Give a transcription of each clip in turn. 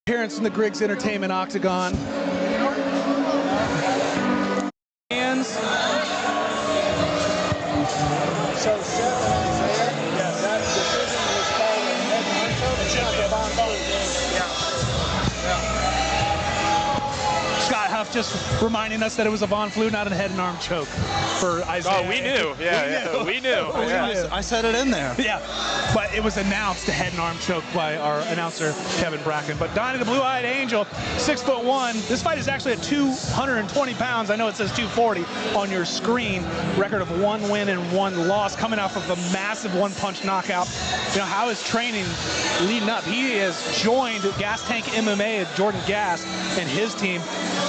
Appearance in the Griggs Entertainment Octagon. Hands. So Seth and Isaiah, that decision was called a head and choke. It's not the Von Flue. Scott Huff just reminding us that it was a Von Flue, not a head and arm choke for Isaiah. Oh, we knew. We knew. I said it in there. Yeah, but it was announced a head and arm choke by our announcer, Kevin Bracken. But Donnie the Blue-Eyed Angel, 6'1". This fight is actually at 220 pounds. I know it says 240 on your screen. Record of 1 win and 1 loss, coming off of a massive one-punch knockout. You know, how is training leading up? He has joined Gas Tank MMA at Jordan Gas and his team,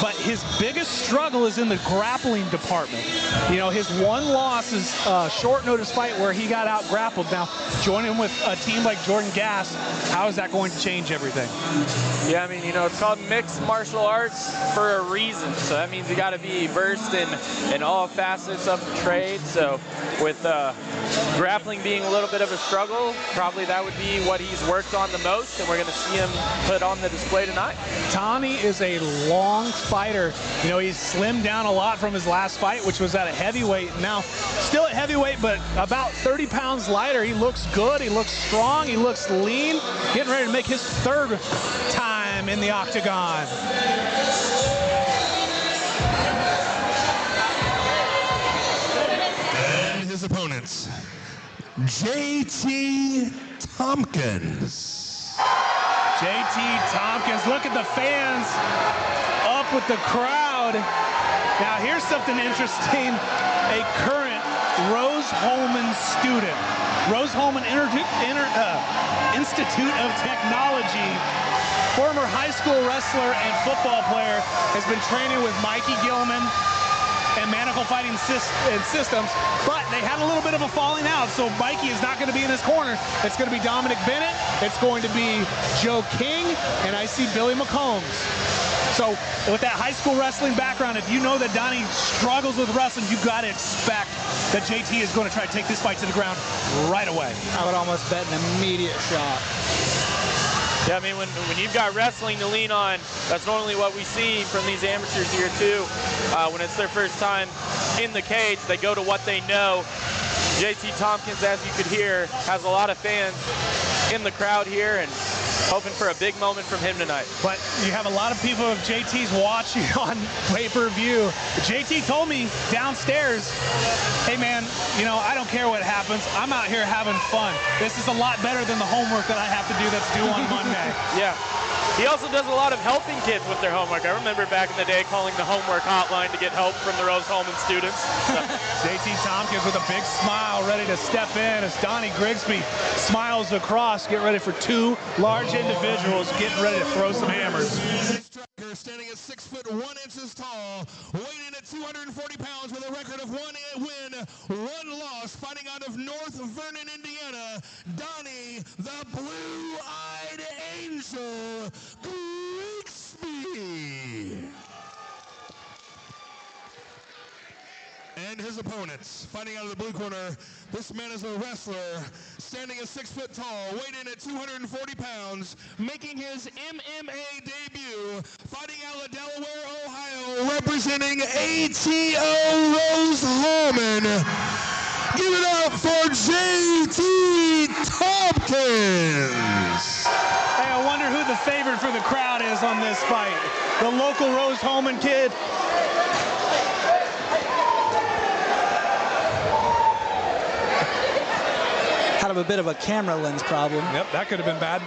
but his biggest struggle is in the grappling department. You know, his one loss is a short notice fight where he got out grappled. Now, joining with a team like Jordan Gas, how is that going to change everything? Yeah, I mean, you know, it's called mixed martial arts for a reason. So that means you got to be versed in all facets of the trade. So with grappling being a little bit of a struggle, probably that would be what he's worked on the most, and we're going to see him put on the display tonight. Tommy is a long fighter. You know, he's slimmed down a lot from his last fight, which was at a heavyweight. Now, still at heavyweight, but about 30 pounds lighter. He looks good, he looks strong, he looks lean. Getting ready to make his 3rd time in the octagon. And his opponents, JT Tompkins. JT Tompkins, look at the fans up with the crowd. Now here's something interesting. A current Rose-Hulman student. Rose-Hulman Institute of Technology. Former high school wrestler and football player, has been training with Mikey Gilman and Manacle Fighting Systems, but they had a little bit of a falling out, so Mikey is not going to be in his corner. It's going to be Dominic Bennett, it's going to be Joe King, and I see Billy McCombs. So with that high school wrestling background, if you know that Donnie struggles with wrestling, you got to expect that JT is going to try to take this fight to the ground right away. I would almost bet an immediate shot. Yeah, I mean, when you've got wrestling to lean on, that's normally what we see from these amateurs here too. When it's their first time in the cage, they go to what they know. JT Tompkins, as you could hear, has a lot of fans in the crowd here, and hoping for a big moment from him tonight. But you have a lot of people of JT's watching on pay-per-view. JT told me downstairs, hey man, you know, I don't care what happens. I'm out here having fun. This is a lot better than the homework that I have to do that's due on Monday. Yeah. He also does a lot of helping kids with their homework. I remember back in the day calling the homework hotline to get help from the Rose-Hulman students. So. JT Tompkins with a big smile, ready to step in as Donnie Grigsby smiles across. Get ready for 2 large individuals getting ready to throw some hammers. Standing at 6'1" tall, weighing at 240 pounds with a record of 1 win, 1 loss, fighting out of North Vernon, Indiana, Donnie the Blue-Eyed Angel Grigsby. And his opponents, fighting out of the blue corner, this man is a wrestler, standing at 6 foot tall, weighing in at 240 pounds, making his MMA debut, fighting out of Delaware, Ohio, representing ATO Rose-Hulman. Give it up for JT Tompkins. Hey, I wonder who the favorite for the crowd is on this fight. The local Rose-Hulman kid. Kind of a bit of a camera lens problem. Yep, that could have been bad.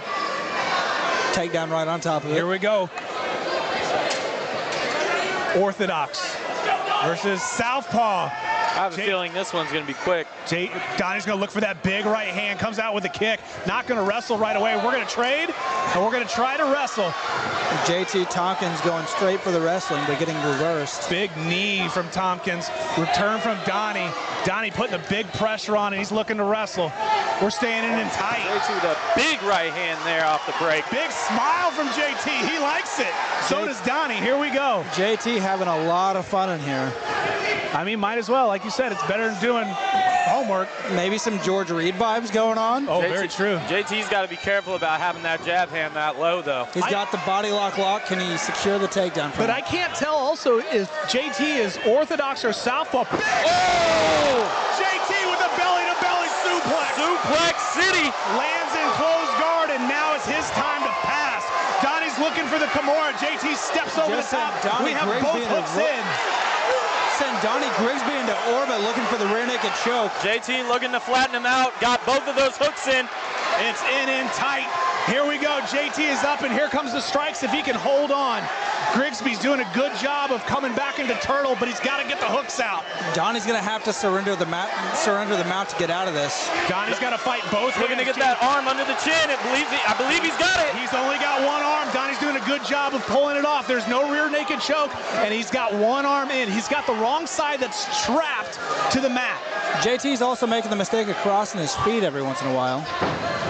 Takedown right on top of it. Here we go. Orthodox versus Southpaw. I have a feeling this one's going to be quick. Donnie's going to look for that big right hand, comes out with a kick. Not going to wrestle right away. We're going to trade, and we're going to try to wrestle. JT Tompkins going straight for the wrestling, but getting reversed. Big knee from Tompkins. Return from Donnie. Donnie putting the big pressure on, and he's looking to wrestle. We're staying in tight. JT with a big right hand there off the break. Big smile from JT. He likes it. So does Donnie. Here we go. JT having a lot of fun in here. I mean, might as well. Like you said, it's better than doing homework. Maybe some George Reed vibes going on. Oh, very true. JT's got to be careful about having that jab hand that low, though. He's got the body lock. Can he secure the takedown? But I can't tell also if JT is orthodox or southpaw. Oh! JT with a belly-to-belly suplex. Suplex City. Lands in closed guard, and now it's his time to pass. Donnie's looking for the Kimura. JT steps over the top. We have both hooks in. Send Donnie Grigsby into orbit looking for the rear naked choke. JT looking to flatten him out. Got both of those hooks in. It's in tight. Here we go. JT is up, and here comes the strikes if he can hold on. Grigsby's doing a good job of coming back into turtle, but he's got to get the hooks out. Donnie's going to have to surrender the mount to get out of this. Donnie's got to fight both. Looking to get that arm under the chin. I believe he's got it. He's only got one arm. Donnie's doing a good job of pulling it off. There's no rear naked choke, and he's got one arm in. He's got the wrong side that's trapped to the mat. JT's also making the mistake of crossing his feet every once in a while.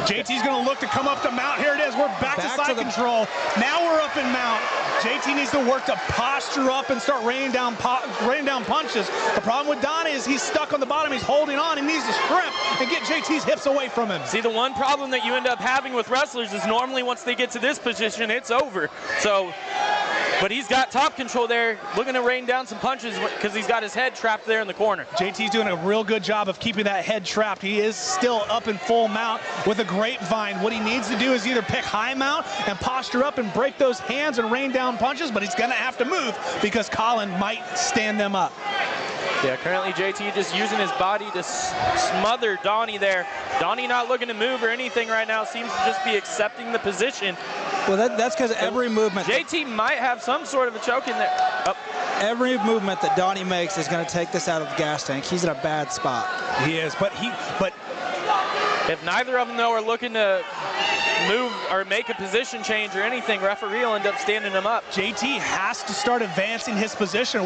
JT's going to look to come up to mount. Here it is. We're back to side control. Now we're up in mount. JT needs to work to posture up and start raining down punches. The problem with Donnie is he's stuck on the bottom. He's holding on. He needs to scrimp and get JT's hips away from him. See, the one problem that you end up having with wrestlers is normally once they get to this position, it's over. So, but he's got top control there, looking to rain down some punches because he's got his head trapped there in the corner. JT's doing a real good job of keeping that head trapped. He is still up in full mount with a grapevine. What he needs to do is either pick high mount and posture up and break those hands and rain down punches, but he's going to have to move because Colin might stand them up. Yeah, currently JT just using his body to smother Donnie there. Donnie not looking to move or anything right now, seems to just be accepting the position. Well, that's because every movement. JT might have some sort of a choke in there. Oh. Every movement that Donnie makes is going to take this out of the gas tank. He's in a bad spot. He is, but if neither of them, though, are looking to move or make a position change or anything, referee will end up standing him up. JT has to start advancing his position.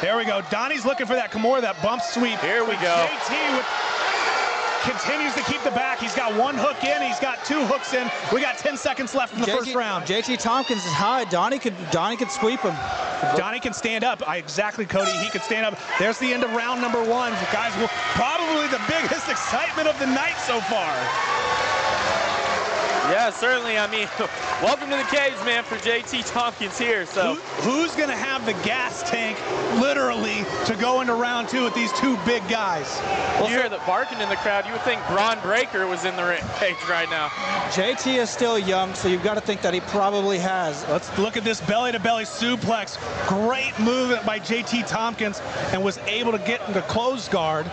There we go. Donnie's looking for that Kimura, that bump sweep. Here we go. JT continues to keep the back. He's got one hook in. He's got two hooks in. We got 10 seconds left in the first round. JT Tompkins is high. Donnie could sweep him. Donnie can stand up. Exactly, Cody. He can stand up. There's the end of round number one. Guys, probably the biggest excitement of the night so far. Yeah, certainly. I mean, welcome to the cage, man, for JT Tompkins here. So who's going to have the gas tank, literally, to go into round two with these two big guys? Well, you hear the barking in the crowd. You would think Braun Breaker was in the cage right now. JT is still young, so you've got to think that he probably has. Let's look at this belly-to-belly suplex. Great movement by JT Tompkins, and was able to get into closed guard.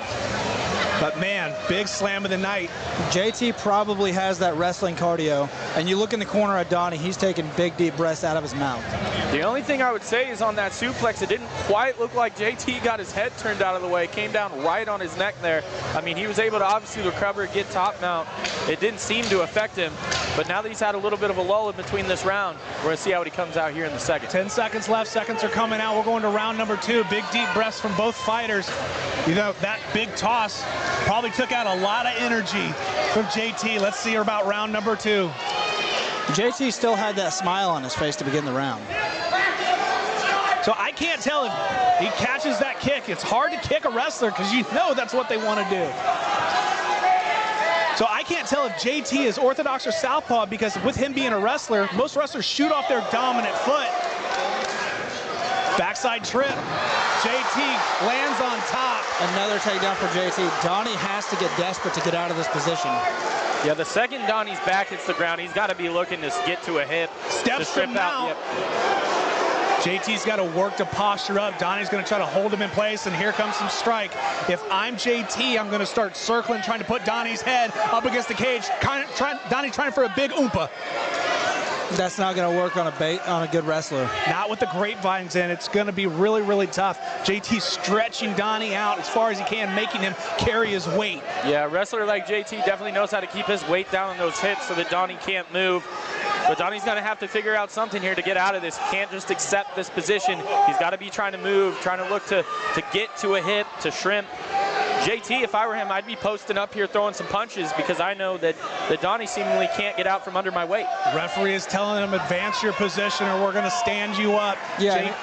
But man, big slam of the night. JT probably has that wrestling cardio. And you look in the corner at Donnie, he's taking big, deep breaths out of his mouth. The only thing I would say is on that suplex, it didn't quite look like JT got his head turned out of the way. It came down right on his neck there. I mean, he was able to obviously recover, get top mount. It didn't seem to affect him. But now that he's had a little bit of a lull in between this round, we're going to see how he comes out here in the second. 10 seconds left. Seconds are coming out. We're going to round number two. Big, deep breaths from both fighters. You know, that big toss probably took out a lot of energy from JT. Let's see about round number two. JT still had that smile on his face to begin the round. So I can't tell if he catches that kick. It's hard to kick a wrestler because you know that's what they want to do. So I can't tell if JT is orthodox or southpaw because with him being a wrestler, most wrestlers shoot off their dominant foot. Backside trip. JT lands on top. Another takedown for JT. Donnie has to get desperate to get out of this position. Yeah, the second Donnie's back hits the ground, he's got to be looking to get to a hip. Steps from mount. Yep. JT's got to work to posture up. Donnie's going to try to hold him in place, and here comes some strike. If I'm JT, I'm going to start circling, trying to put Donnie's head up against the cage. Donnie trying for a big oompa. That's not going to work on a good wrestler. Not with the grapevines in. It's going to be really, really tough. JT stretching Donnie out as far as he can, making him carry his weight. Yeah, a wrestler like JT definitely knows how to keep his weight down on those hips so that Donnie can't move. But Donnie's going to have to figure out something here to get out of this. He can't just accept this position. He's got to be trying to move, trying to look to get to a hip, to shrimp. JT, if I were him, I'd be posting up here throwing some punches because I know that Donnie seemingly can't get out from under my weight. Referee is telling him advance your position or we're going to stand you up. Yeah.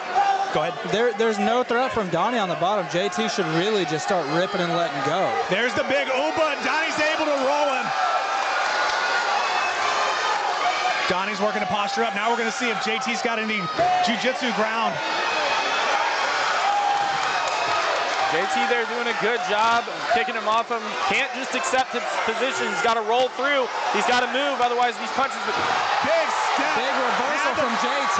Go ahead. There's no threat from Donnie on the bottom. JT should really just start ripping and letting go. There's the big Uba. Donnie's able to roll him. Donnie's working to posture up. Now we're going to see if JT's got any jiu-jitsu ground. JT there doing a good job of kicking him off him. Can't just accept his position. He's got to roll through. He's got to move, otherwise these punches. Big step. Big reversal from JT.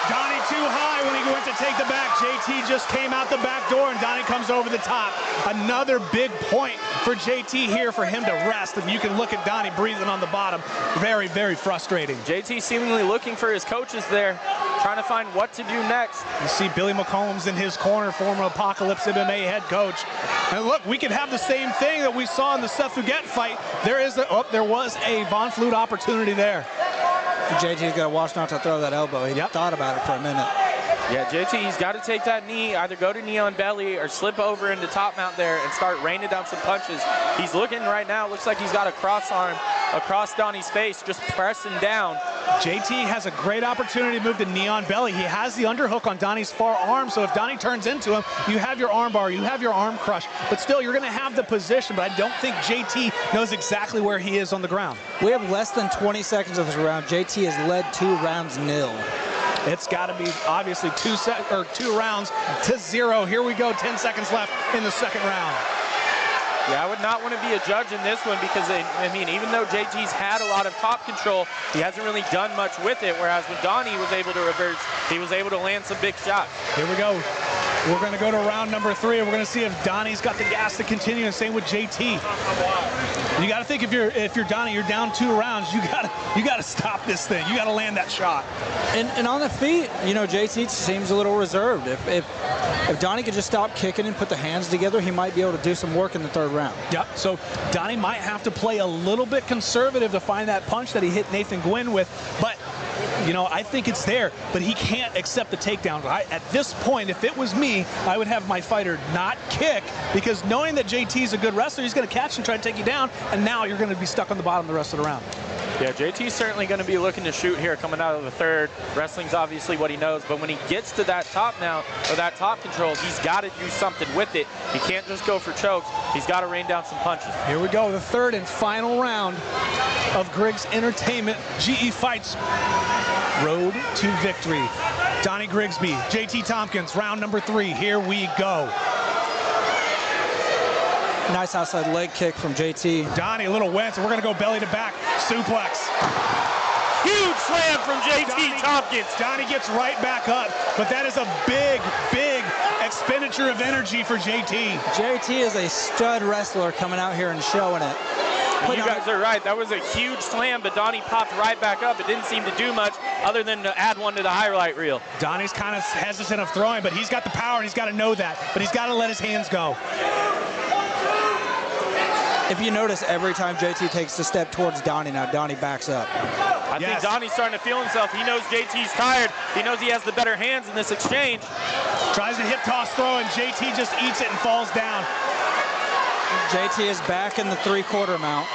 Donnie too high when he went to take the back. JT just came out the back door, and Donnie comes over the top. Another big point for JT here for him to rest, and you can look at Donnie breathing on the bottom. Very, very frustrating. JT seemingly looking for his coaches there, trying to find what to do next. You see Billy McCombs in his corner, former Apocalypse MMA head coach. And look, we could have the same thing that we saw in the Seth Fugett fight. There was a Von Flute opportunity there. JT's got to watch not to throw that elbow. He thought about it for a minute. Yeah, JT, he's got to take that knee, either go to knee on belly or slip over into top mount there and start raining down some punches. He's looking right now, looks like he's got a cross arm across Donnie's face, just pressing down. JT has a great opportunity to move to knee on belly. He has the underhook on Donnie's far arm, so if Donnie turns into him, you have your arm bar, you have your arm crush, but still you're going to have the position, but I don't think JT knows exactly where he is on the ground. We have less than 20 seconds of this round. JT has led 2 rounds 0. It's got to be obviously 2 rounds to 0. Here we go, 10 seconds left in the second round. Yeah, I would not want to be a judge in this one because, I mean, even though JT's had a lot of top control, he hasn't really done much with it, whereas when Donnie was able to reverse, he was able to land some big shots. Here we go. We're going to go to round number 3, and we're going to see if Donnie's got the gas to continue, and same with JT. You got to think if you're Donnie, you're down 2 rounds, you got to stop this thing. You got to land that shot. And on the feet, you know, JT seems a little reserved. If Donnie could just stop kicking and put the hands together, he might be able to do some work in the 3rd round. Yep. So Donnie might have to play a little bit conservative to find that punch that he hit Nathan Gwynn with, but you know, I think it's there, but he can't accept the takedown. At this point, if it was me, I would have my fighter not kick, because knowing that JT's a good wrestler, he's going to catch and try to take you down, and now you're going to be stuck on the bottom the rest of the round. Yeah, JT's certainly going to be looking to shoot here coming out of the 3rd. Wrestling's obviously what he knows, but when he gets to that top now, or that top control, he's got to do something with it. He can't just go for chokes. He's got to rain down some punches. Here we go, the 3rd and final round of Griggs Entertainment GE Fights Road to Victory. Donnie Grigsby, JT Tompkins, round number 3. Here we go. Nice outside leg kick from JT. Donnie, a little wet, so we're going to go belly to back. Suplex. Huge slam from JT Tompkins. Donnie gets right back up, but that is a big, big expenditure of energy for JT. JT is a stud wrestler coming out here and showing it. You guys are right. That was a huge slam, but Donnie popped right back up. It didn't seem to do much other than to add one to the highlight reel. Donnie's kind of hesitant of throwing, but he's got the power and he's got to know that. But he's got to let his hands go. If you notice, every time JT takes a step towards Donnie, now Donnie backs up. I think Donnie's starting to feel himself. He knows JT's tired. He knows he has the better hands in this exchange. Tries to hip toss throw, and JT just eats it and falls down. JT is back in the 3/4 mount.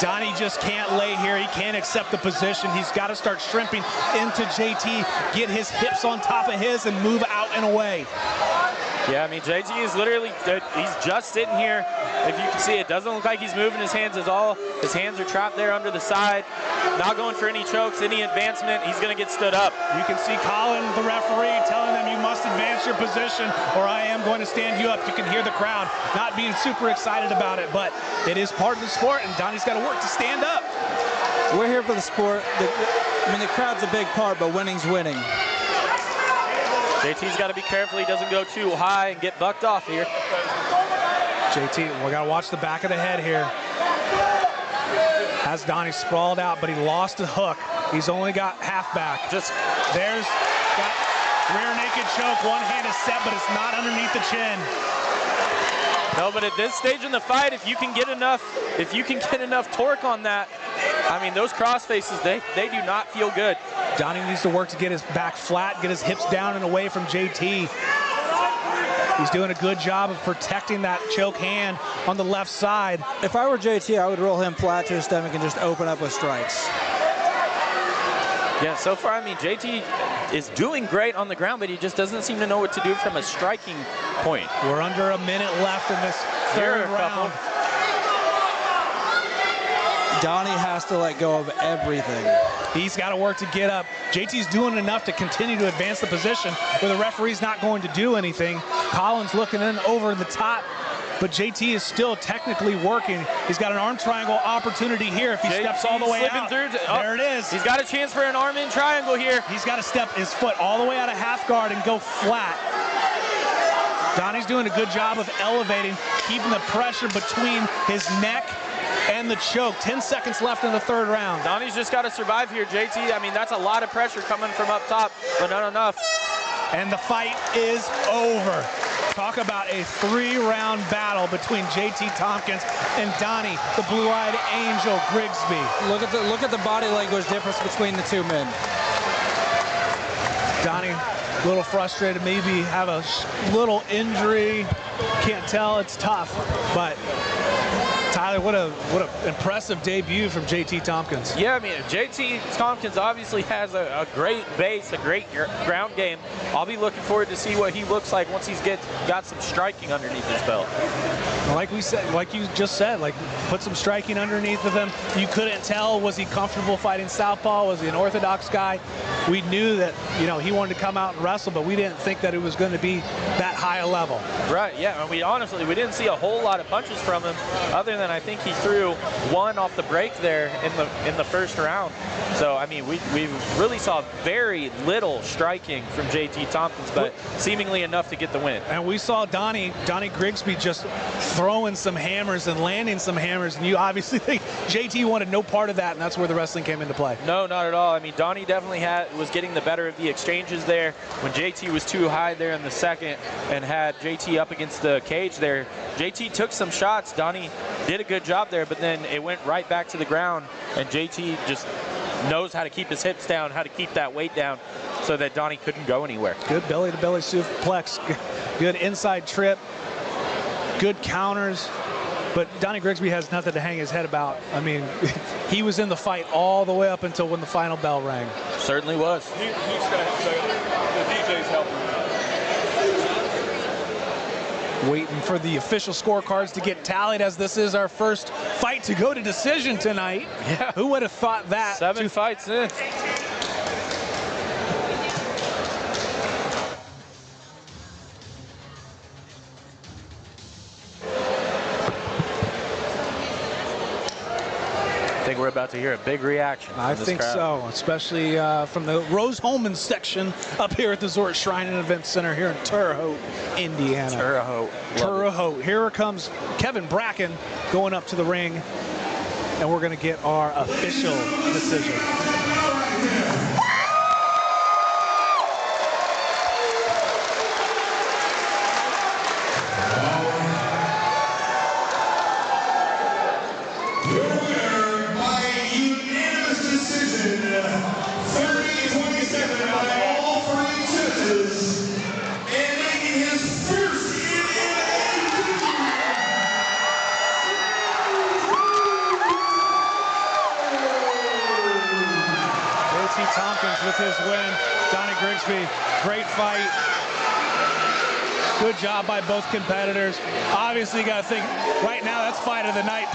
Donnie just can't lay here. He can't accept the position. He's got to start shrimping into JT, get his hips on top of his, and move out and away. Yeah, I mean, JT is literally, he's just sitting here. If you can see, it doesn't look like he's moving his hands at all. His hands are trapped there under the side. Not going for any chokes, any advancement. He's going to get stood up. You can see Colin, the referee, telling them you must advance your position or I am going to stand you up. You can hear the crowd not being super excited about it, but it is part of the sport, and Donnie's got to work to stand up. We're here for the sport. I mean, the crowd's a big part, but winning's winning. JT's got to be careful he doesn't go too high and get bucked off here. JT, we got to watch the back of the head here. Has Donnie sprawled out, but he lost the hook. He's only got half back. There's got rear naked choke. One hand is set, but it's not underneath the chin. No, but at this stage in the fight, if you can get enough torque on that, I mean, those cross faces, they do not feel good. Donnie needs to work to get his back flat, get his hips down and away from JT. He's doing a good job of protecting that choke hand on the left side. If I were JT, I would roll him flat to his stomach and just open up with strikes. Yeah, so far, I mean, JT is doing great on the ground, but he just doesn't seem to know what to do from a striking point. We're under a minute left in this third round. Donnie has to let go of everything. He's got to work to get up. JT's doing enough to continue to advance the position where the referee's not going to do anything. Collins looking in over the top, but JT is still technically working. He's got an arm triangle opportunity here if he steps all the way out. There it is. He's got a chance for an arm in triangle here. He's got to step his foot all the way out of half guard and go flat. Donnie's doing a good job of elevating, keeping the pressure between his neck and the choke. 10 seconds left in the third round. Donnie's just got to survive here. JT, I mean, that's a lot of pressure coming from up top, but not enough. And the fight is over. Talk about a 3-round battle between JT Tompkins and Donnie, the blue-eyed angel Grigsby. Look at the body language difference between the two men. Donnie, a little frustrated, maybe have a little injury. Can't tell, it's tough, but Tyler, what an impressive debut from JT Tompkins. Yeah, I mean, JT Tompkins obviously has a great base, a great ground game. I'll be looking forward to see what he looks like once he's got some striking underneath his belt. Like we said, like you just said, like put some striking underneath of him. You couldn't tell, was he comfortable fighting southpaw? Was he an orthodox guy? We knew that, you know, he wanted to come out and wrestle, but we didn't think that it was going to be that high a level. Right, yeah, and we didn't see a whole lot of punches from him, other than I think he threw one off the break there in the first round. So I mean, we really saw very little striking from JT Tompkins, but seemingly enough to get the win. And we saw Donnie Grigsby just throwing some hammers and landing some hammers, and you obviously think JT wanted no part of that, and that's where the wrestling came into play. No, not at all. I mean, Donnie definitely was getting the better of the exchanges there when JT was too high there in the second and had JT up against the cage there. JT took some shots. Donnie did a good job there, but then it went right back to the ground, and JT just knows how to keep his hips down, how to keep that weight down so that Donnie couldn't go anywhere. Good belly-to-belly suplex, good inside trip, good counters, but Donnie Grigsby has nothing to hang his head about. I mean, he was in the fight all the way up until when the final bell rang. Certainly was. He's going to the DJ's helping. Waiting for the official scorecards to get tallied, as this is our first fight to go to decision tonight. Yeah. Who would have thought that? 7 fights in. I think we're about to hear a big reaction. I think so, especially from the Rose Holman section up here at the Zort Shrine and Event Center here in Terre Haute, Indiana. Terre Haute. Terre Haute. Here comes Kevin Bracken going up to the ring, and we're going to get our official decision. Tompkins with his win. Donnie Grigsby, great fight. Good job by both competitors. Obviously, you got to think right now that's fight of the night.